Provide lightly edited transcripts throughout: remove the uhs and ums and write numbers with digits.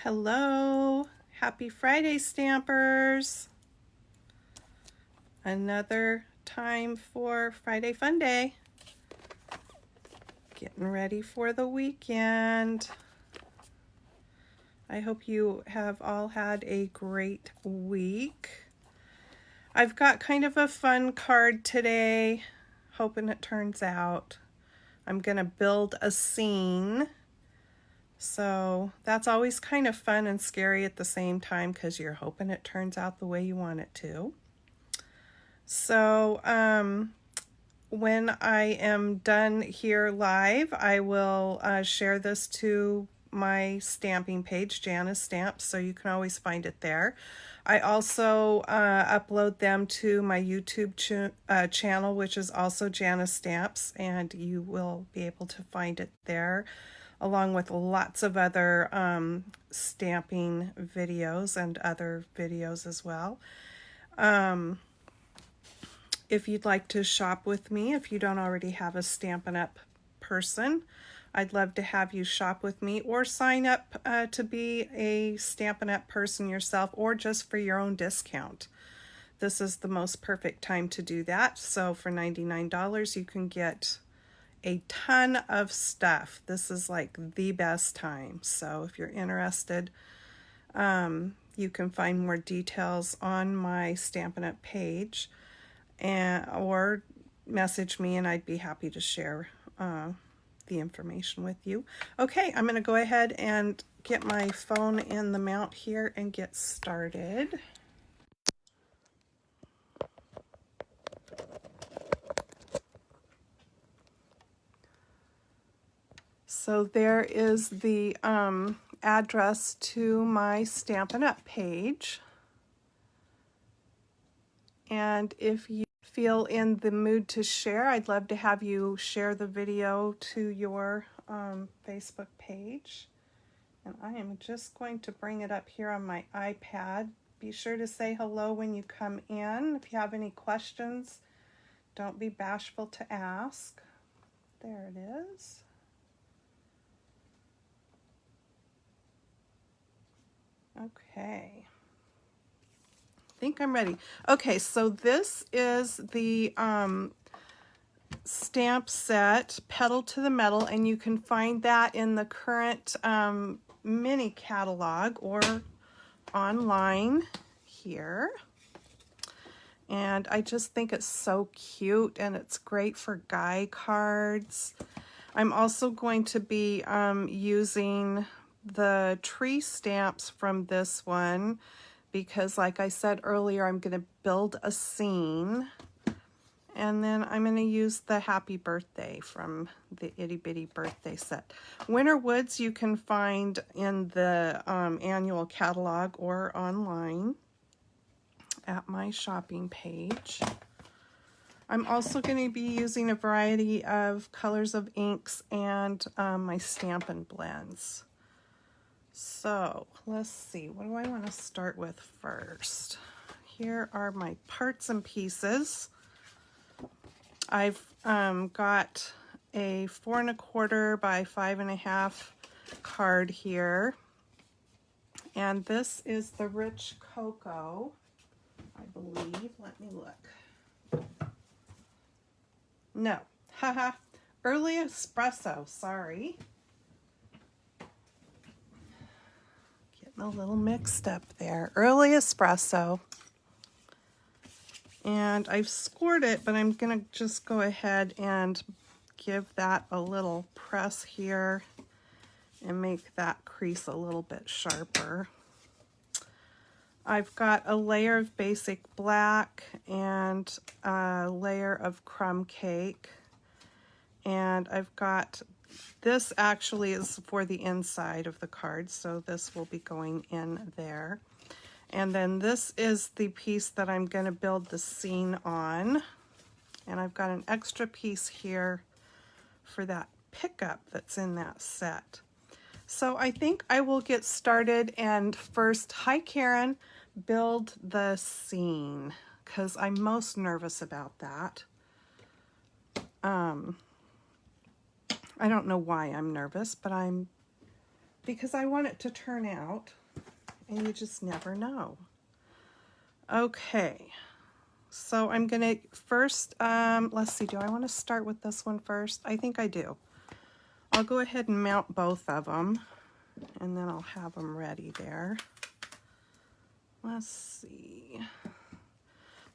Hello, happy Friday, Stampers. Another time for Friday Fun Day. Getting ready for the weekend. I hope you have all had a great week. I've got kind of a fun card today, hoping it turns out. I'm going to build a scene. So that's always kind of fun and scary at the same time because you're hoping it turns out the way you want it to. So when I am done here live, I will share this to my stamping page, JannaStamps, so you can always find it there. I also upload them to my YouTube channel, which is also JannaStamps, and you will be able to find it there, along with lots of other stamping videos and other videos as well. If you'd like to shop with me, if you don't already have a Stampin' Up person, I'd love to have you shop with me or sign up to be a Stampin' Up person yourself, or just for your own discount. This is the most perfect time to do that. So for $99, you can get a ton of stuff. This is like the best time. So if you're interested, you can find more details on my Stampin' Up page, or message me and I'd be happy to share the information with you. Okay, I'm going to go ahead and get my phone in the mount here and get started. So there is the address to my Stampin' Up page. And if you feel in the mood to share, I'd love to have you share the video to your Facebook page. And I am just going to bring it up here on my iPad. Be sure to say hello when you come in. If you have any questions, don't be bashful to ask. There it is. Okay. I think I'm ready. Okay, so this is the stamp set, Pedal to the Metal, and you can find that in the current mini catalog or online here. And I just think it's so cute, and it's great for guy cards. I'm also going to be using the tree stamps from this one because, like I said earlier, I'm going to build a scene. And then I'm going to use the Happy Birthday from the Itty Bitty Birthday set. Winter Woods you can find in the annual catalog or online at my shopping page. I'm also going to be using a variety of colors of inks and my Stampin' Blends. So let's see, what do I want to start with first? Here are my parts and pieces. I've got a 4 1/4 by 5 1/2 card here, and this is the Rich Cocoa, I believe. Let me look. No, haha, Early Espresso, sorry. Getting a little mixed up there. Early Espresso. And I've scored it, but I'm going to just go ahead and give that a little press here and make that crease a little bit sharper. I've got a layer of basic black and a layer of crumb cake. And I've got, this actually is for the inside of the card, so this will be going in there. And then this is the piece that I'm going to build the scene on. And I've got an extra piece here for that pickup that's in that set. So I think I will get started and first, hi Karen, build the scene because I'm most nervous about that. I don't know why I'm nervous, but I'm because I want it to turn out, and you just never know. Okay, so I'm gonna first, let's see, do I want to start with this one first? I think I do. I'll go ahead and mount both of them, and then I'll have them ready there. Let's see.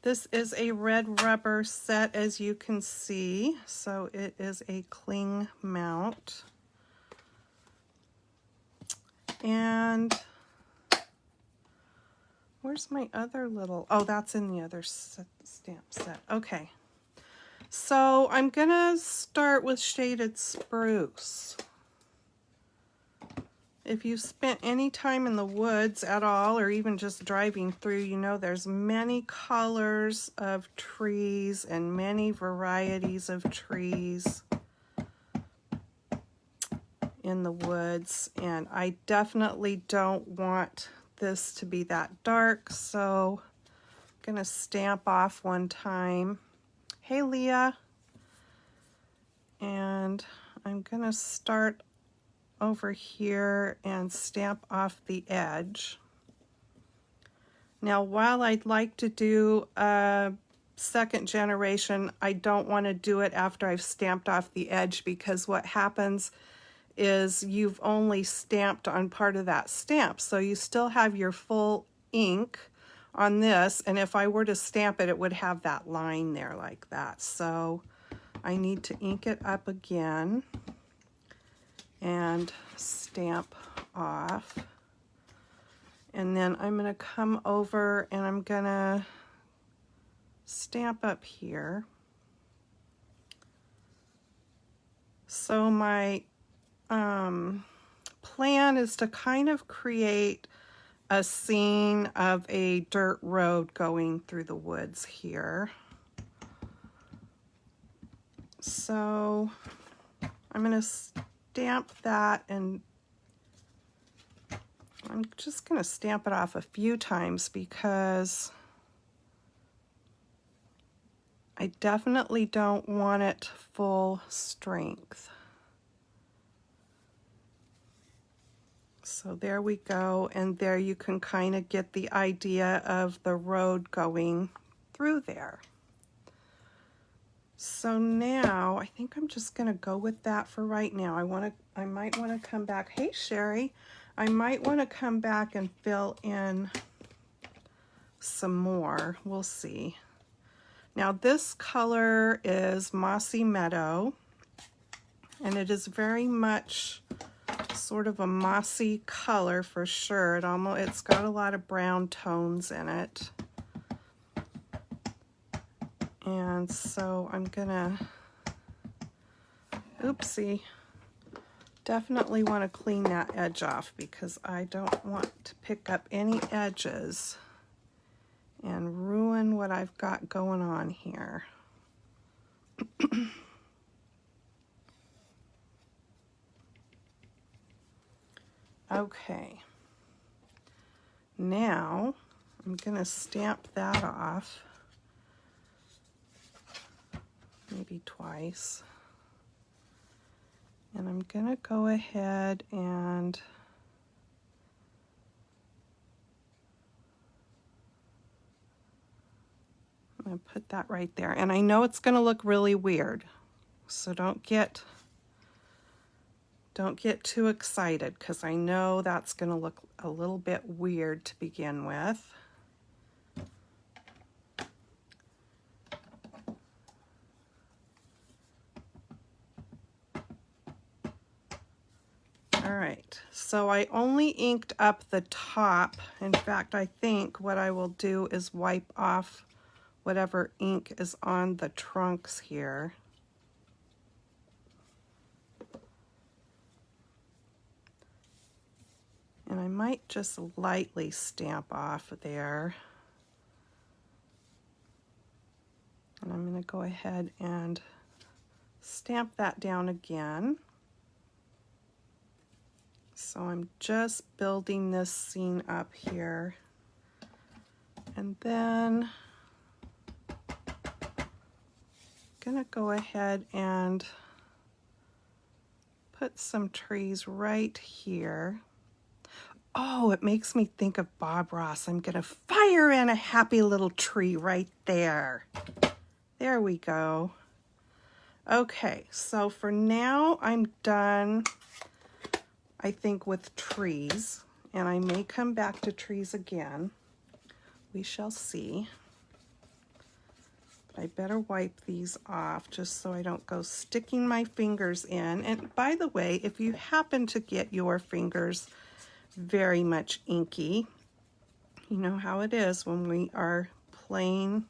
This is a red rubber set, as you can see, so it is a cling mount. And where's my other little, oh, that's in the other stamp set. Okay, so I'm gonna start with Shaded Spruce. If you spent any time in the woods at all, or even just driving through, you know there's many colors of trees and many varieties of trees in the woods, and I definitely don't want this to be that dark, so I'm gonna stamp off one time. Hey Leah. And I'm gonna start over here and stamp off the edge. Now, while I'd like to do a second generation, I don't want to do it after I've stamped off the edge, because what happens is you've only stamped on part of that stamp, so you still have your full ink on this, and if I were to stamp it, it would have that line there like that. So I need to ink it up again and stamp off, and then I'm going to come over and I'm going to stamp up here. So my plan is to kind of create a scene of a dirt road going through the woods here. So I'm going to stamp that, and I'm just going to stamp it off a few times because I definitely don't want it full strength. So there we go, and there you can kind of get the idea of the road going through there. So now I think I'm just going to go with that for right now. I might want to come back. Hey Sherry, I might want to come back and fill in some more. We'll see. Now this color is Mossy Meadow, and it is very much sort of a mossy color for sure. It's got a lot of brown tones in it. And so I'm gonna, oopsie, definitely want to clean that edge off because I don't want to pick up any edges and ruin what I've got going on here. Okay, now I'm gonna stamp that off, maybe twice, and I'm gonna go ahead and I'm gonna put that right there. And I know it's gonna look really weird, so don't get too excited, because I know that's going to look a little bit weird to begin with. All right, so I only inked up the top. In fact, I think what I will do is wipe off whatever ink is on the trunks here. And I might just lightly stamp off there. And I'm going to go ahead and stamp that down again. So I'm just building this scene up here. And then I'm going to go ahead and put some trees right here. Oh, it makes me think of Bob Ross. I'm gonna fire in a happy little tree right there. There we go. Okay, so for now I'm done, I think, with trees, and I may come back to trees again. We shall see. I better wipe these off just so I don't go sticking my fingers in. And by the way, if you happen to get your fingers very much inky, you know how it is when we are playing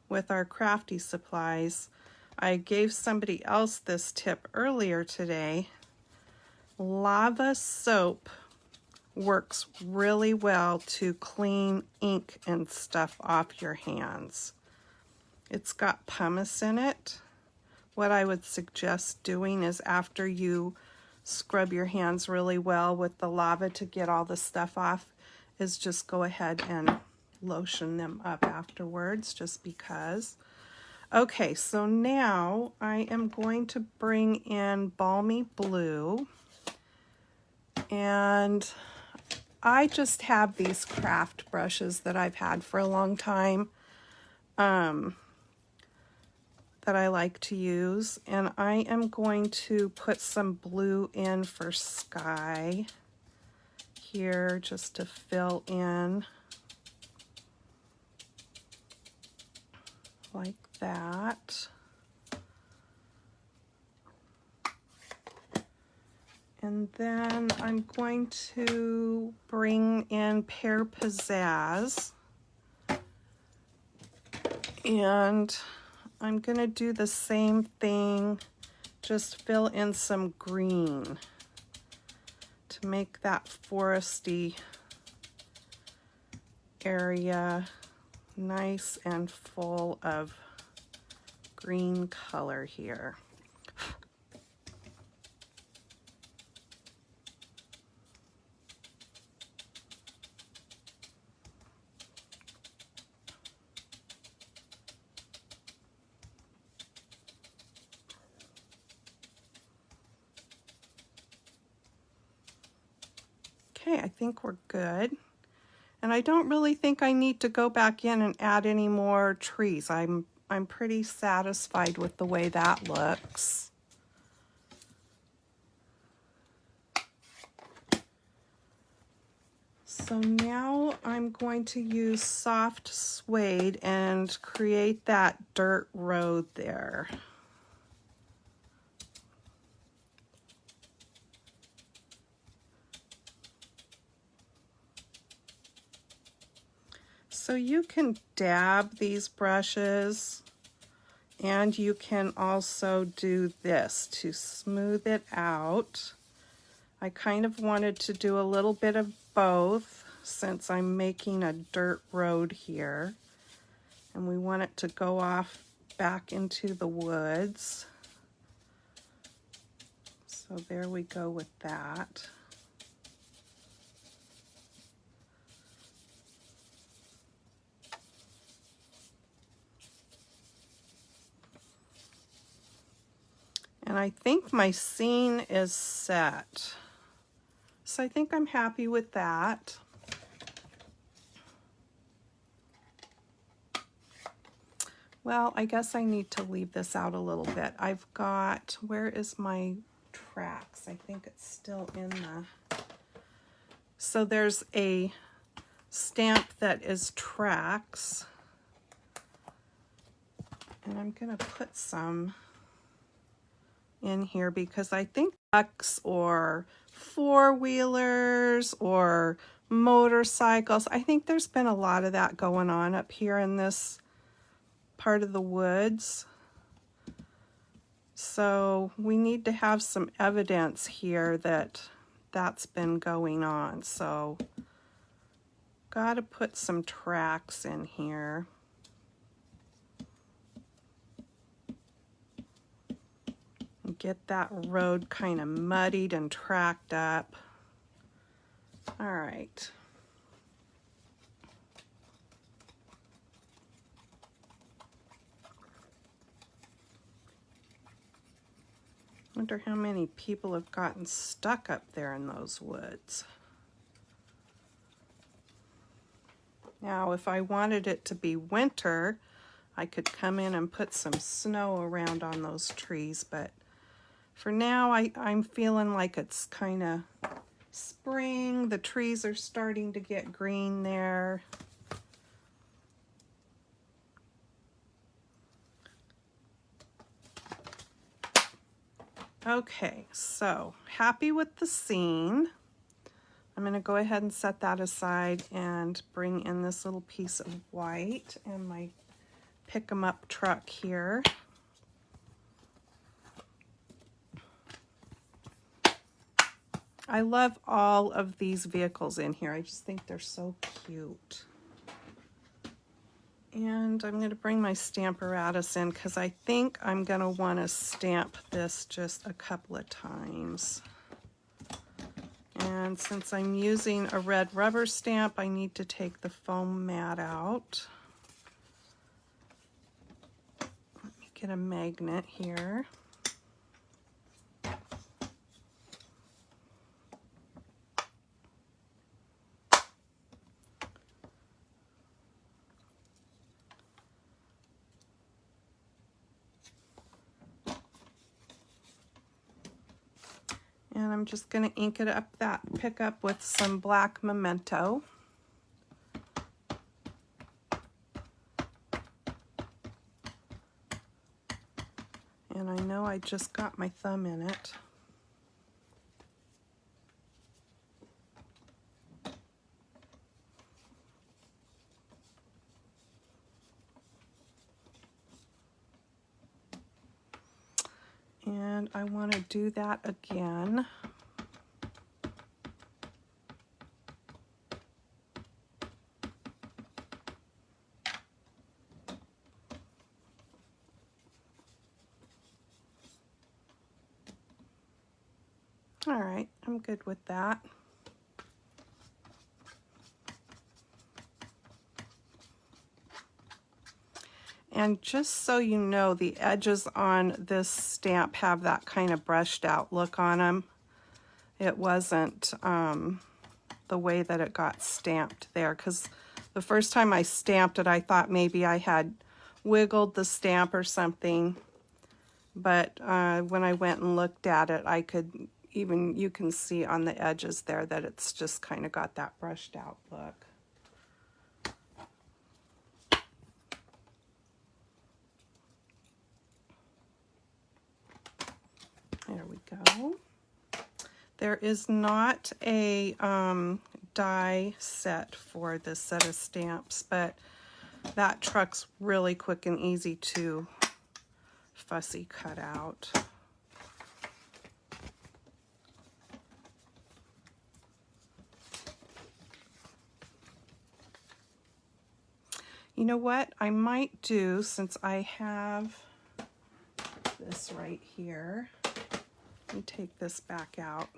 with our crafty supplies. I gave somebody else this tip earlier today. Lava soap works really well to clean ink and stuff off your hands. It's got pumice in it. What I would suggest doing is after you scrub your hands really well with the lava to get all the stuff off, is just go ahead and lotion them up afterwards, just because. Okay, so now I am going to bring in Balmy Blue, and I just have these craft brushes that I've had for a long time that I like to use, and I am going to put some blue in for sky here just to fill in like that. And then I'm going to bring in Pear Pizzazz, and I'm going to do the same thing, just fill in some green to make that foresty area nice and full of green color here. Okay, I think we're good. And I don't really think I need to go back in and add any more trees. I'm pretty satisfied with the way that looks. So now I'm going to use soft suede and create that dirt road there. So you can dab these brushes, and you can also do this to smooth it out. I kind of wanted to do a little bit of both since I'm making a dirt road here, and we want it to go off back into the woods. So there we go with that. And I think my scene is set. So I think I'm happy with that. Well, I guess I need to leave this out a little bit. I've got, where is my tracks? I think it's still in the, so there's a stamp that is tracks. And I'm gonna put some in here because I think trucks or four-wheelers or motorcycles, I think there's been a lot of that going on up here in this part of the woods. So we need to have some evidence here that that's been going on. So gotta put some tracks in here. Get that road kind of muddied and tracked up. All right. Wonder how many people have gotten stuck up there in those woods. Now, if I wanted it to be winter, I could come in and put some snow around on those trees, but for now, I'm feeling like it's kind of spring. The trees are starting to get green there. Okay, so happy with the scene. I'm going to go ahead and set that aside and bring in this little piece of white and my pick 'em up truck here. I love all of these vehicles in here. I just think they're so cute. And I'm going to bring my Stamparatus in because I think I'm going to want to stamp this just a couple of times. And since I'm using a red rubber stamp, I need to take the foam mat out. Let me get a magnet here. And I'm just going to ink it up that pickup with some black memento. And I know I just got my thumb in it. And I want to do that again. All right, I'm good with that. And just so you know, the edges on this stamp have that kind of brushed out look on them. It wasn't the way that it got stamped there, because the first time I stamped it, I thought maybe I had wiggled the stamp or something. But when I went and looked at it, I could even, you can see on the edges there that it's just kind of got that brushed out look. There we go. There is not a die set for this set of stamps, but that truck's really quick and easy to fussy cut out. You know what I might do, since I have this right here, let me take this back out,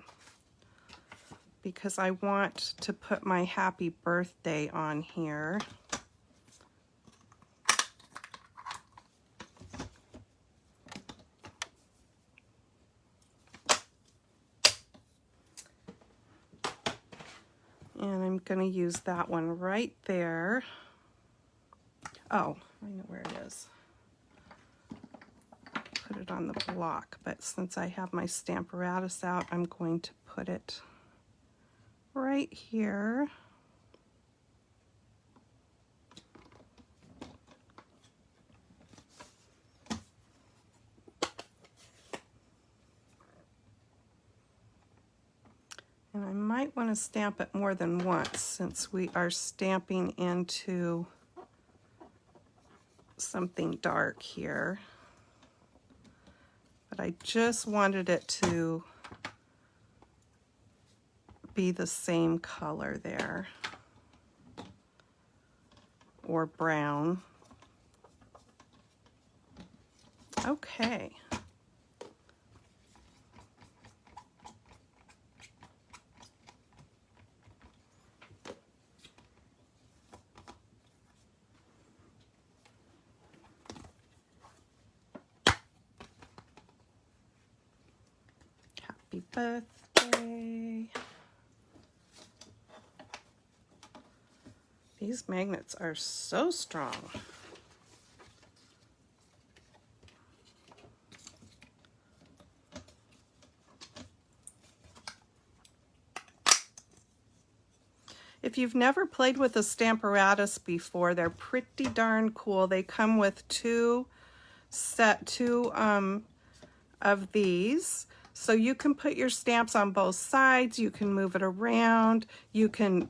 because I want to put my happy birthday on here. And I'm going to use that one right there. Oh, I know where it is. Put it on the block, but since I have my Stamparatus out, I'm going to put it right here. And I might want to stamp it more than once, since we are stamping into something dark here. But I just wanted it to be the same color there, or brown. Okay. birthday. These magnets are so strong. If you've never played with a Stamparatus before, they're pretty darn cool. They come with two of these. So you can put your stamps on both sides, you can move it around, you can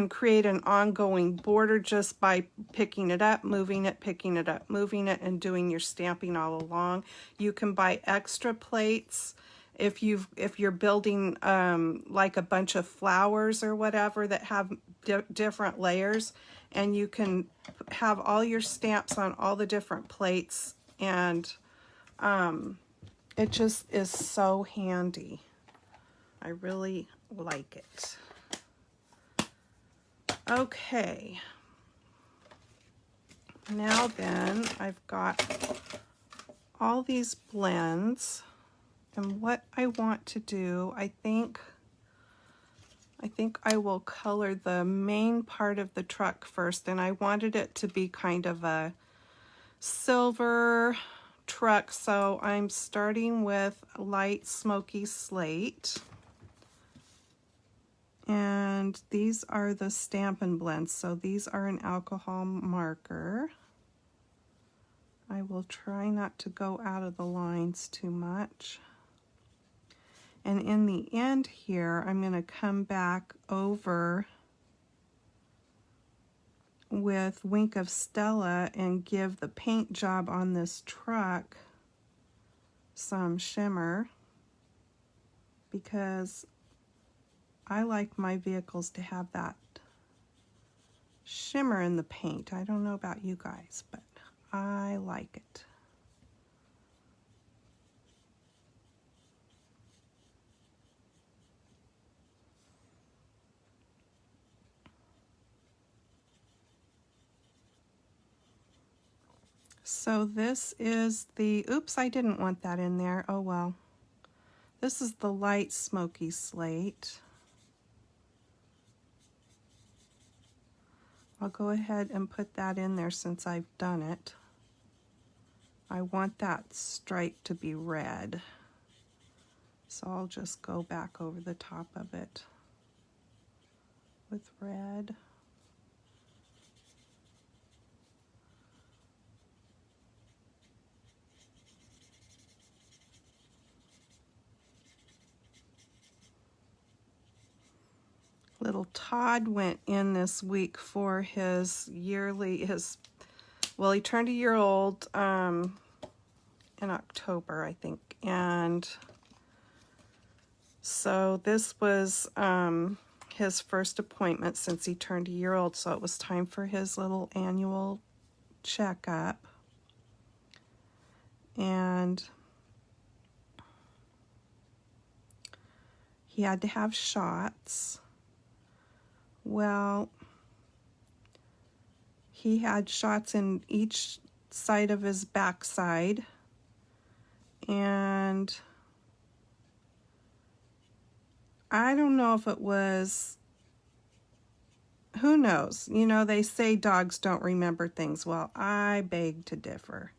create an ongoing border just by picking it up, moving it, picking it up, moving it, and doing your stamping all along. You can buy extra plates if you're building like a bunch of flowers or whatever that have different layers, and you can have all your stamps on all the different plates, and it just is so handy. I really like it. Okay, now then I've got all these blends, and what I want to do, I think I will color the main part of the truck first, and I wanted it to be kind of a silver truck, so I'm starting with light smoky slate. And these are the Stampin' blends, so these are an alcohol marker. I will try not to go out of the lines too much. And in the end here, I'm going to come back over with Wink of Stella and give the paint job on this truck some shimmer, because I like my vehicles to have that shimmer in the paint. I don't know about you guys, but I like it. So this is the, oops, I didn't want that in there. Oh well. This is the light smoky slate. I'll go ahead and put that in there since I've done it. I want that stripe to be red, so I'll just go back over the top of it with red. Little Todd went in this week for his yearly, well, he turned a year old in October, I think. And so this was his first appointment since he turned a year old. So it was time for his little annual checkup. And he had to have shots. Well, he had shots in each side of his backside, and I don't know if it was, who knows? You know, they say dogs don't remember things. Well, I beg to differ.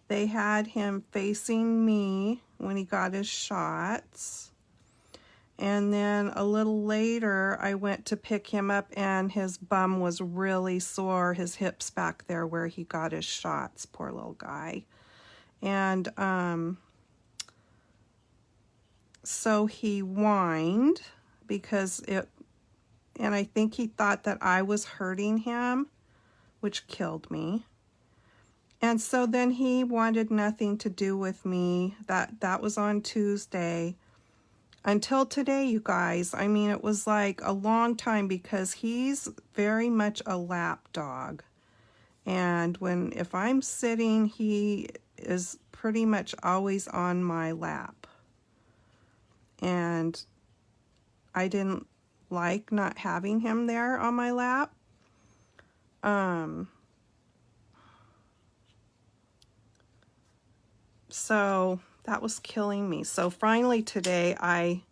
They had him facing me when he got his shots. And then a little later, I went to pick him up, and his bum was really sore, his hips back there where he got his shots, poor little guy. And so he whined because and I think he thought that I was hurting him, which killed me. And so then he wanted nothing to do with me. That was on Tuesday. Until today, you guys. I mean, it was like a long time, because he's very much a lap dog. And if I'm sitting, he is pretty much always on my lap. And I didn't like not having him there on my lap. So that was killing me. So finally today I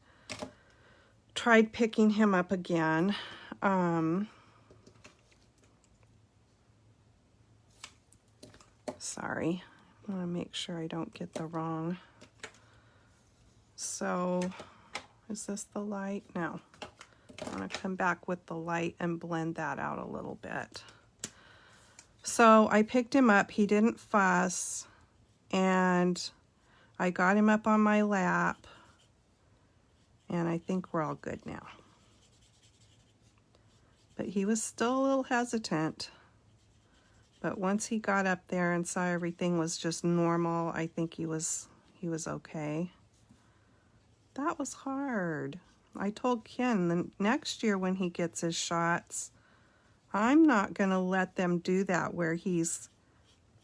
tried picking him up again. Sorry, I want to make sure I don't get the wrong. So, is this the light? No. I want to come back with the light and blend that out a little bit. So I picked him up. He didn't fuss, and I got him up on my lap, and I think we're all good now. But he was still a little hesitant. But once he got up there and saw everything was just normal, I think he was okay. That was hard. I told Ken the next year when he gets his shots, I'm not going to let them do that where he's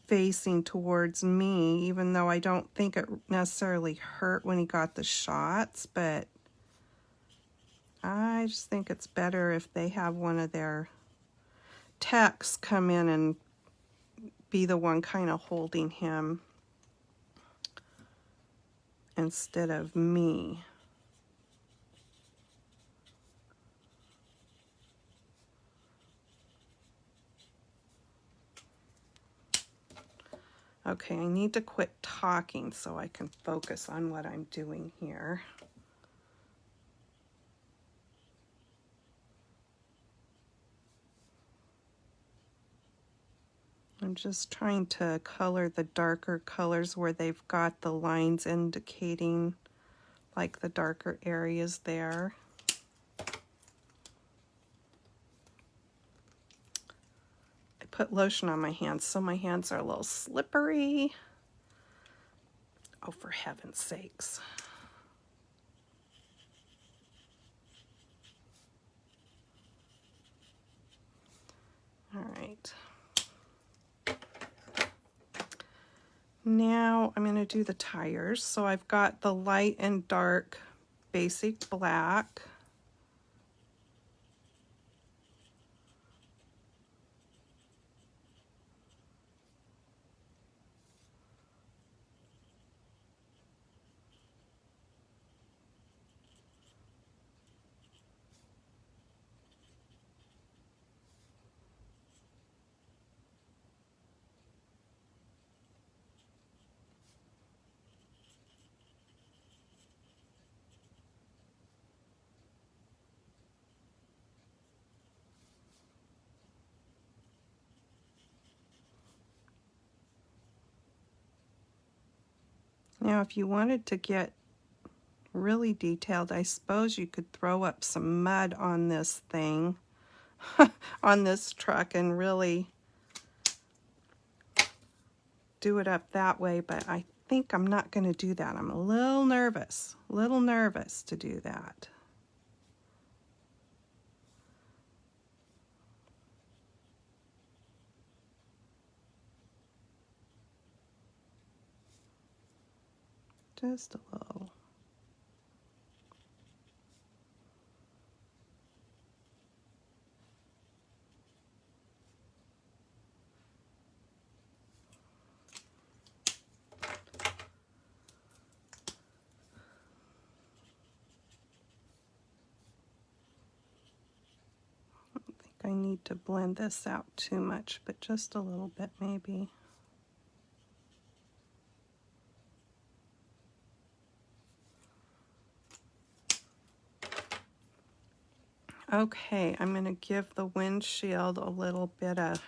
facing towards me, even though I don't think it necessarily hurt when he got the shots, but I just think it's better if they have one of their techs come in and be the one kind of holding him instead of me. Okay, I need to quit talking so I can focus on what I'm doing here. I'm just trying to color the darker colors where they've got the lines indicating like the darker areas there. I put lotion on my hands, so my hands are a little slippery. Oh, for heaven's sakes. All right. Now I'm going to do the tires. So I've got the light and dark basic black. Now, if you wanted to get really detailed, I suppose you could throw up some mud on this thing, on this truck, and really do it up that way, but I think I'm not going to do that. I'm a little nervous to do that. Just a little. I need to blend this out too much, but just a little bit maybe. Okay, I'm going to give the windshield a little bit of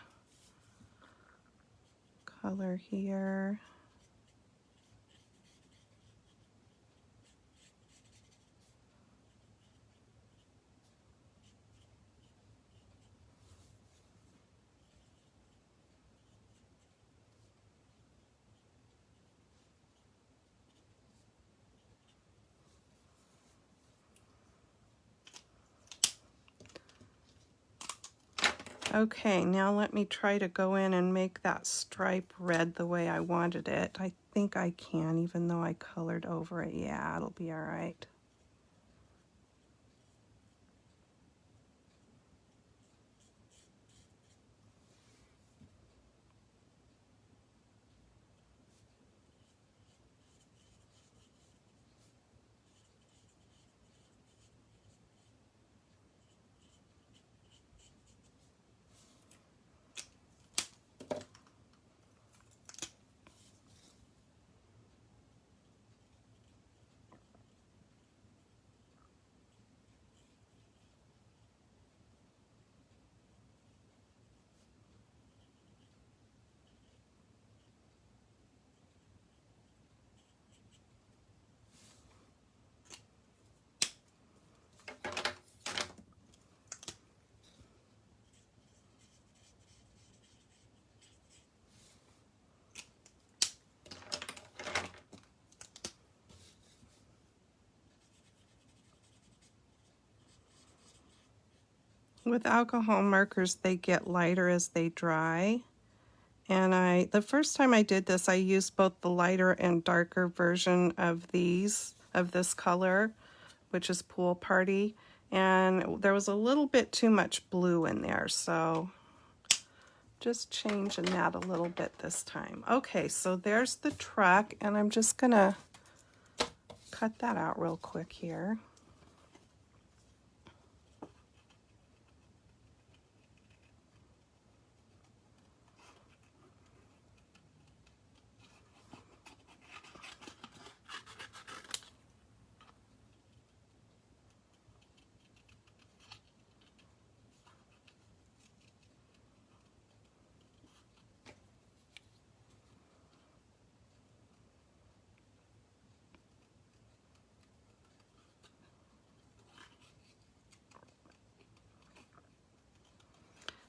color here. Okay, now let me try to go in and make that stripe red the way I wanted it. I think I can, even though I colored over it. Yeah, it'll be all right. With alcohol markers, they get lighter as they dry. And the first time I did this, I used both the lighter and darker version of this color, which is Pool Party. And there was a little bit too much blue in there, so just changing that a little bit this time. Okay, so there's the truck, and I'm just gonna cut that out real quick here.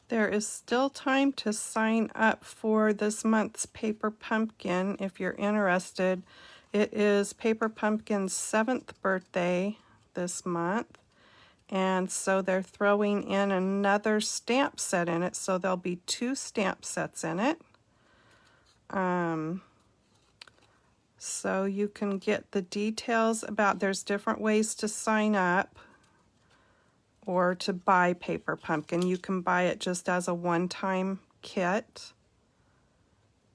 There is still time to sign up for this month's Paper Pumpkin if you're interested. It is Paper Pumpkin's 7th birthday this month, and so they're throwing in another stamp set in it, so there'll be 2 stamp sets in it. So you can get the details about, there's different ways to sign up or to buy Paper Pumpkin. You can buy it just as a one-time kit.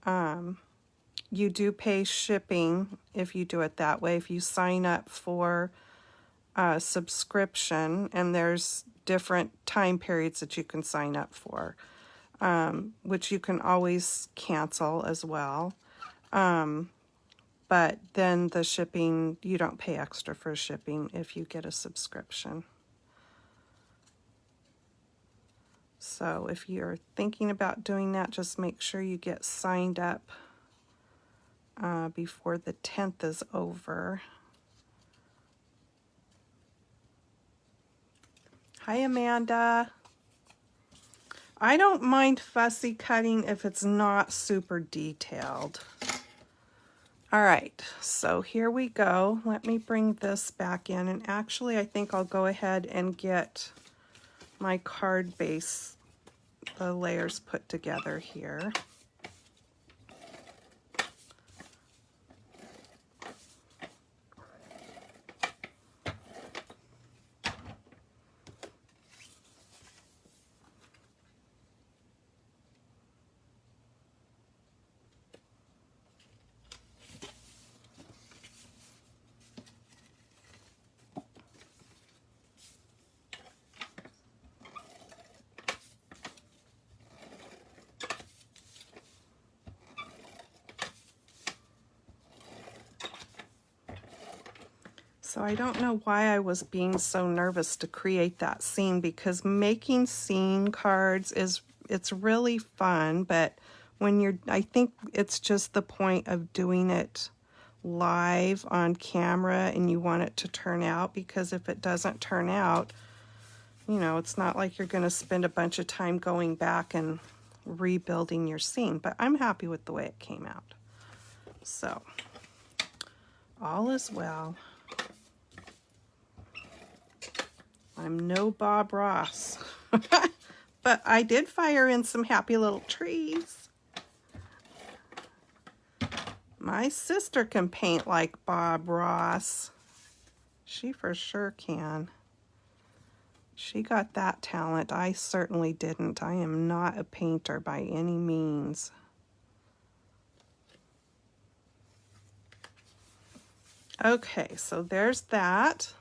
You do pay shipping if you do it that way. If you sign up for a subscription, and there's different time periods that you can sign up for, which you can always cancel as well. But then the shipping, you don't pay extra for shipping if you get a subscription. So if you're thinking about doing that, just make sure you get signed up before the 10th is over. Hi, Amanda. I don't mind fussy cutting if it's not super detailed. All right, so here we go. Let me bring this back in, and actually I think I'll go ahead and get my card base, the layers put together here. So I don't know why I was being so nervous to create that scene, because making scene cards it's really fun, but when I think it's just the point of doing it live on camera and you want it to turn out, because if it doesn't turn out, you know, it's not like you're going to spend a bunch of time going back and rebuilding your scene, but I'm happy with the way it came out. So all is well. I'm no Bob Ross, but I did fire in some happy little trees. My sister can paint like Bob Ross. She for sure can. She got that talent. I certainly didn't. I am not a painter by any means. Okay, so there's that.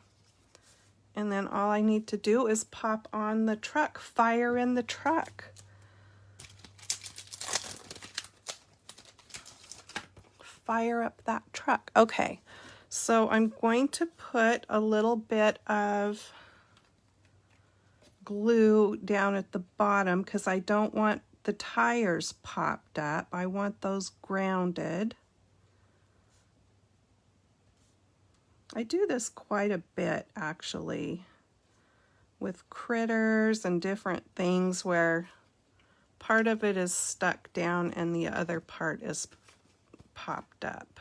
And then all I need to do is pop on the truck, fire in the truck. Fire up that truck. Okay, so I'm going to put a little bit of glue down at the bottom because I don't want the tires popped up. I want those grounded. I do this quite a bit actually with critters and different things where part of it is stuck down and the other part is popped up.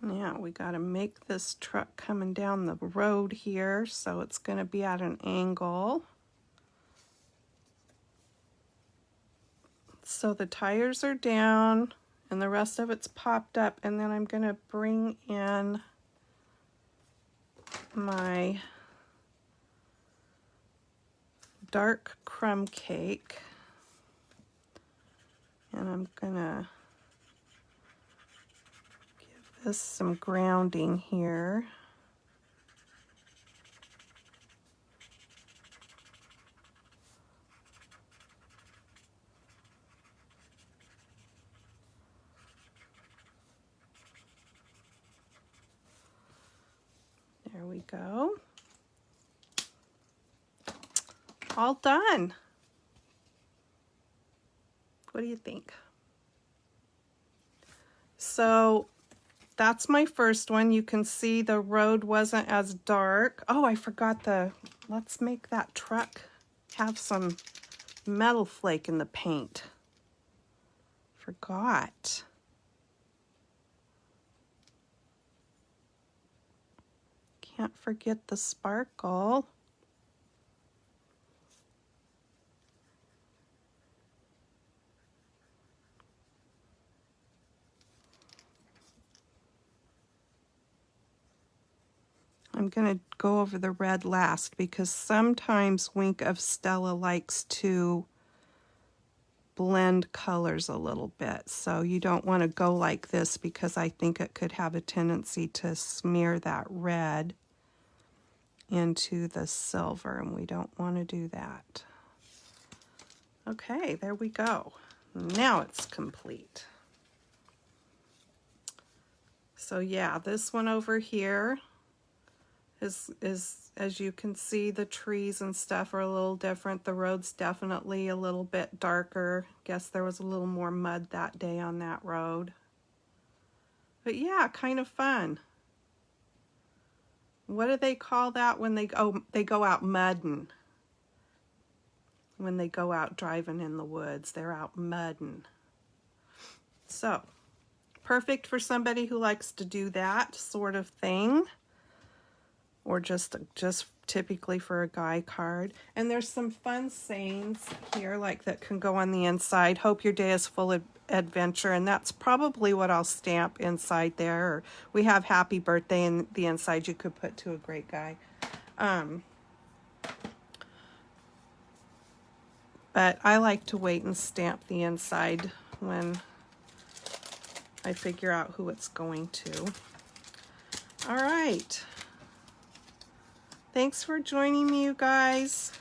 Now we got to make this truck coming down the road here, so it's going to be at an angle. So the tires are down and the rest of it's popped up, and then I'm going to bring in my dark crumb cake, and I'm going to give this some grounding here. There we go. All done. What do you think? So that's my first one. You can see the road wasn't as dark. Oh, I forgot let's make that truck have some metal flake in the paint. Forgot. Can't forget the sparkle. I'm going to go over the red last because sometimes Wink of Stella likes to blend colors a little bit. So you don't want to go like this because I think it could have a tendency to smear that red into the silver, and we don't want to do that. Okay, there we go. Now it's complete. So yeah, this one over here is as you can see, the trees and stuff are a little different. The road's definitely a little bit darker. Guess there was a little more mud that day on that road. But yeah, kind of fun. What do they call that when they go out mudding? When they go out driving in the woods, they're out mudding. So, perfect for somebody who likes to do that sort of thing, or just typically for a guy card. And there's some fun sayings here like that can go on the inside. Hope your day is full of adventure, and that's probably what I'll stamp inside there. Or we have happy birthday in the inside you could put to a great guy. But I like to wait and stamp the inside when I figure out who it's going to. All right. Thanks for joining me, you guys.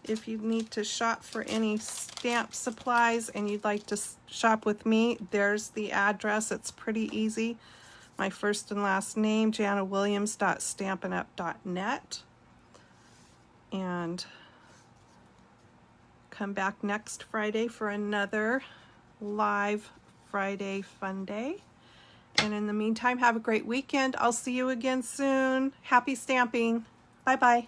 If you need to shop for any stamp supplies and you'd like to shop with me, there's the address. It's pretty easy. My first and last name, JannaWilliams.stampinup.net. And come back next Friday for another live Friday fun day. And in the meantime, have a great weekend. I'll see you again soon. Happy stamping. Bye-bye.